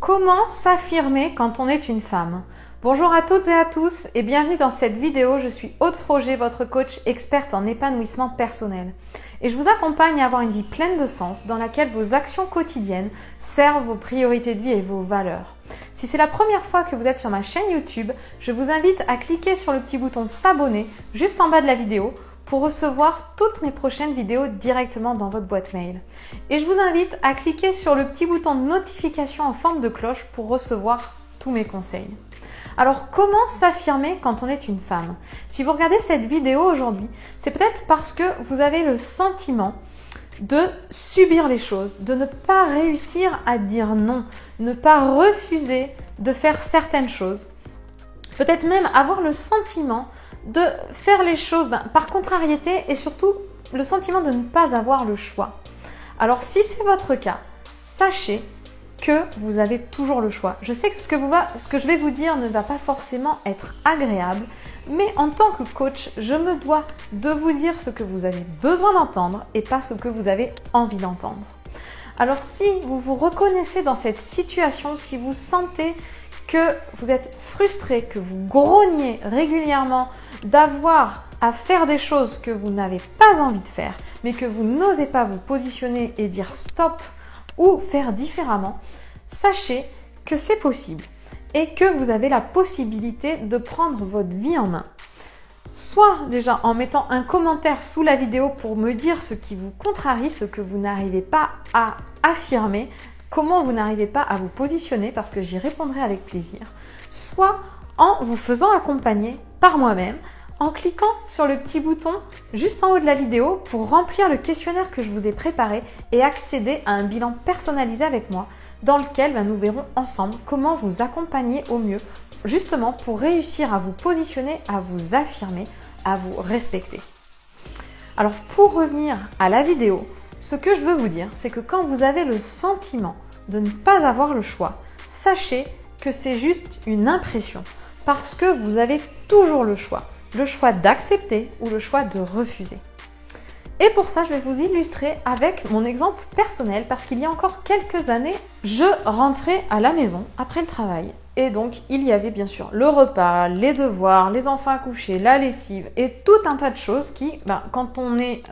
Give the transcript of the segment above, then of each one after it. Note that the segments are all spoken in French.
Comment s'affirmer quand on est une femme? Bonjour à toutes et à tous et bienvenue dans cette vidéo. Je suis Aude Froger, votre coach experte en épanouissement personnel. Et je vous accompagne à avoir une vie pleine de sens dans laquelle vos actions quotidiennes servent vos priorités de vie et vos valeurs. Si c'est la première fois que vous êtes sur ma chaîne YouTube, je vous invite à cliquer sur le petit bouton s'abonner juste en bas de la vidéo pour recevoir toutes mes prochaines vidéos directement dans votre boîte mail. Et je vous invite à cliquer sur le petit bouton de notification en forme de cloche pour recevoir tous mes conseils. Alors, comment s'affirmer quand on est une femme? Si vous regardez cette vidéo aujourd'hui, c'est peut-être parce que vous avez le sentiment de subir les choses, de ne pas réussir à dire non, ne pas refuser de faire certaines choses. Peut-être même avoir le sentiment de faire les choses par contrariété et surtout le sentiment de ne pas avoir le choix. Alors si c'est votre cas, sachez que vous avez toujours le choix. Je sais que ce que je vais vous dire ne va pas forcément être agréable, mais en tant que coach, je me dois de vous dire ce que vous avez besoin d'entendre et pas ce que vous avez envie d'entendre. Alors si vous vous reconnaissez dans cette situation, si vous sentez que vous êtes frustré, que vous grognez régulièrement d'avoir à faire des choses que vous n'avez pas envie de faire, mais que vous n'osez pas vous positionner et dire stop ou faire différemment, sachez que c'est possible et que vous avez la possibilité de prendre votre vie en main. Soit déjà en mettant un commentaire sous la vidéo pour me dire ce qui vous contrarie, ce que vous n'arrivez pas à affirmer, comment vous n'arrivez pas à vous positionner parce que j'y répondrai avec plaisir, soit en vous faisant accompagner par moi-même, en cliquant sur le petit bouton juste en haut de la vidéo pour remplir le questionnaire que je vous ai préparé et accéder à un bilan personnalisé avec moi dans lequel nous verrons ensemble comment vous accompagner au mieux justement pour réussir à vous positionner, à vous affirmer, à vous respecter. Alors pour revenir à la vidéo, ce que je veux vous dire, c'est que quand vous avez le sentiment de ne pas avoir le choix, sachez que c'est juste une impression parce que vous avez toujours le choix d'accepter ou le choix de refuser. Et pour ça, je vais vous illustrer avec mon exemple personnel parce qu'il y a encore quelques années, je rentrais à la maison après le travail. Et donc, il y avait bien sûr le repas, les devoirs, les enfants à coucher, la lessive et tout un tas de choses qui, quand on est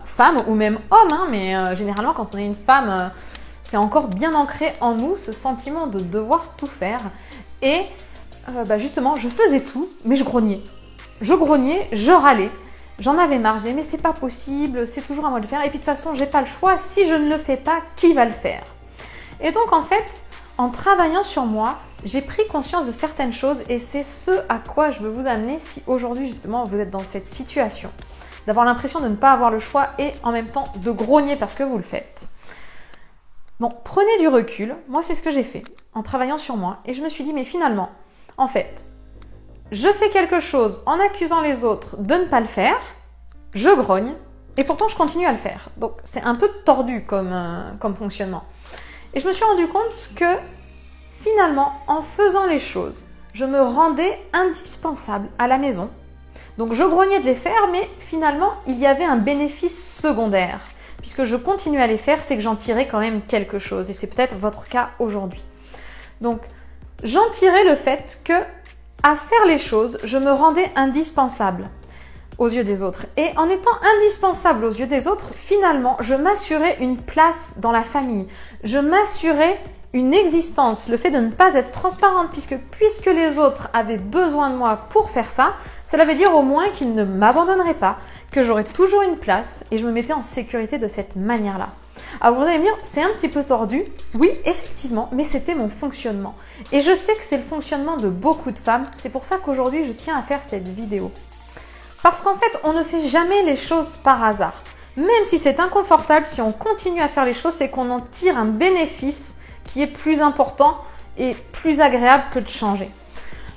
femme ou même homme, mais généralement quand on est une femme, c'est encore bien ancré en nous ce sentiment de devoir tout faire. Et justement, je faisais tout, mais je grognais. Je râlais. J'en avais marre, mais c'est pas possible, c'est toujours à moi de le faire. Et puis de toute façon, j'ai pas le choix. Si je ne le fais pas, qui va le faire? Et donc en fait, en travaillant sur moi, j'ai pris conscience de certaines choses et c'est ce à quoi je veux vous amener si aujourd'hui justement vous êtes dans cette situation. D'avoir l'impression de ne pas avoir le choix et en même temps de grogner parce que vous le faites. Bon, prenez du recul. Moi, c'est ce que j'ai fait en travaillant sur moi et je me suis dit, mais finalement, en fait, je fais quelque chose en accusant les autres de ne pas le faire, je grogne et pourtant je continue à le faire. Donc, c'est un peu tordu comme fonctionnement. Et je me suis rendu compte que finalement, en faisant les choses, je me rendais indispensable à la maison. Donc, je grognais de les faire, mais finalement, il y avait un bénéfice secondaire. Puisque je continue à les faire, c'est que j'en tirais quand même quelque chose. Et c'est peut-être votre cas aujourd'hui. Donc, j'en tirais le fait que, à faire les choses, je me rendais indispensable aux yeux des autres. Et en étant indispensable aux yeux des autres, finalement, je m'assurais une place dans la famille. Je m'assurais une existence, le fait de ne pas être transparente, puisque les autres avaient besoin de moi pour faire ça, cela veut dire au moins qu'ils ne m'abandonneraient pas, que j'aurais toujours une place et je me mettais en sécurité de cette manière-là. Alors vous allez me dire, c'est un petit peu tordu. Oui, effectivement, mais c'était mon fonctionnement. Et je sais que c'est le fonctionnement de beaucoup de femmes. C'est pour ça qu'aujourd'hui, je tiens à faire cette vidéo. Parce qu'en fait, on ne fait jamais les choses par hasard. Même si c'est inconfortable, si on continue à faire les choses, c'est qu'on en tire un bénéfice qui est plus important et plus agréable que de changer.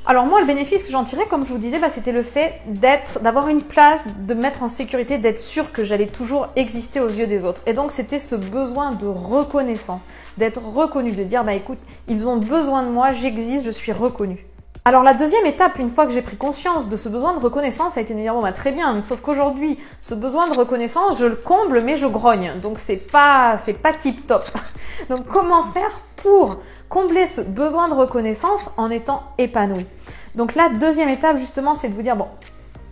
Alors moi, le bénéfice que j'en tirais, comme je vous disais, c'était le fait d'avoir une place, de me mettre en sécurité, d'être sûr que j'allais toujours exister aux yeux des autres. Et donc, c'était ce besoin de reconnaissance, d'être reconnu, de dire, écoute, ils ont besoin de moi, j'existe, je suis reconnue. Alors la deuxième étape, une fois que j'ai pris conscience de ce besoin de reconnaissance, ça a été de me dire bon bah très bien, mais sauf qu'aujourd'hui, ce besoin de reconnaissance, je le comble mais je grogne. Donc c'est pas tip top. Donc comment faire pour combler ce besoin de reconnaissance en étant épanoui? Donc la deuxième étape justement, c'est de vous dire bon,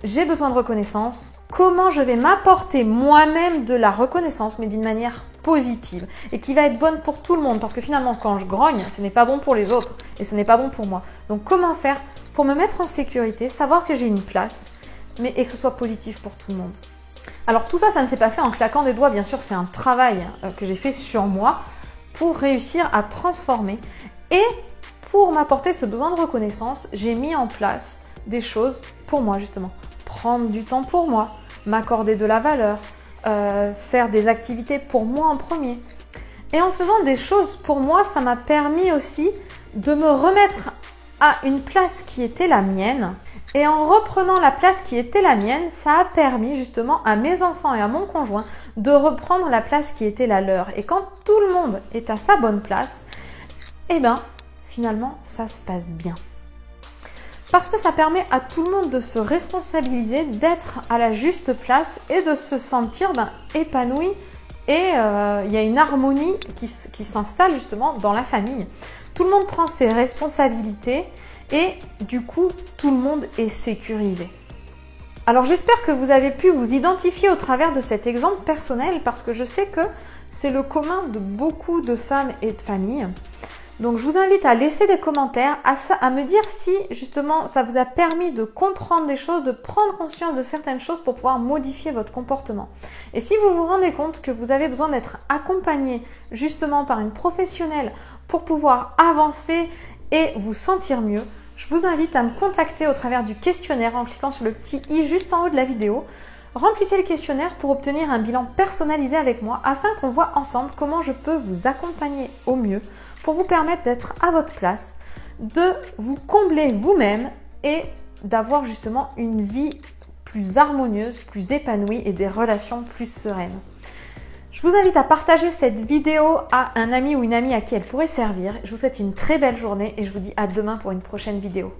j'ai besoin de reconnaissance, comment je vais m'apporter moi-même de la reconnaissance mais d'une manière positive et qui va être bonne pour tout le monde parce que finalement quand je grogne, ce n'est pas bon pour les autres et ce n'est pas bon pour moi. Donc comment faire pour me mettre en sécurité, savoir que j'ai une place et que ce soit positif pour tout le monde. Alors tout ça, ça ne s'est pas fait en claquant des doigts, bien sûr c'est un travail que j'ai fait sur moi pour réussir à transformer et pour m'apporter ce besoin de reconnaissance, j'ai mis en place des choses pour moi justement. Prendre du temps pour moi, m'accorder de la valeur, faire des activités pour moi en premier. Et en faisant des choses pour moi, ça m'a permis aussi de me remettre à une place qui était la mienne. Et en reprenant la place qui était la mienne, ça a permis justement à mes enfants et à mon conjoint de reprendre la place qui était la leur. Et quand tout le monde est à sa bonne place, eh bien, finalement, ça se passe bien. Parce que ça permet à tout le monde de se responsabiliser, d'être à la juste place et de se sentir épanoui. Et il y a une harmonie qui s'installe justement dans la famille. Tout le monde prend ses responsabilités et du coup, tout le monde est sécurisé. Alors j'espère que vous avez pu vous identifier au travers de cet exemple personnel parce que je sais que c'est le commun de beaucoup de femmes et de familles. Donc je vous invite à laisser des commentaires, à me dire si justement ça vous a permis de comprendre des choses, de prendre conscience de certaines choses pour pouvoir modifier votre comportement. Et si vous vous rendez compte que vous avez besoin d'être accompagné justement par une professionnelle pour pouvoir avancer et vous sentir mieux, je vous invite à me contacter au travers du questionnaire en cliquant sur le petit i juste en haut de la vidéo. Remplissez le questionnaire pour obtenir un bilan personnalisé avec moi afin qu'on voit ensemble comment je peux vous accompagner au mieux pour vous permettre d'être à votre place, de vous combler vous-même et d'avoir justement une vie plus harmonieuse, plus épanouie et des relations plus sereines. Je vous invite à partager cette vidéo à un ami ou une amie à qui elle pourrait servir. Je vous souhaite une très belle journée et je vous dis à demain pour une prochaine vidéo.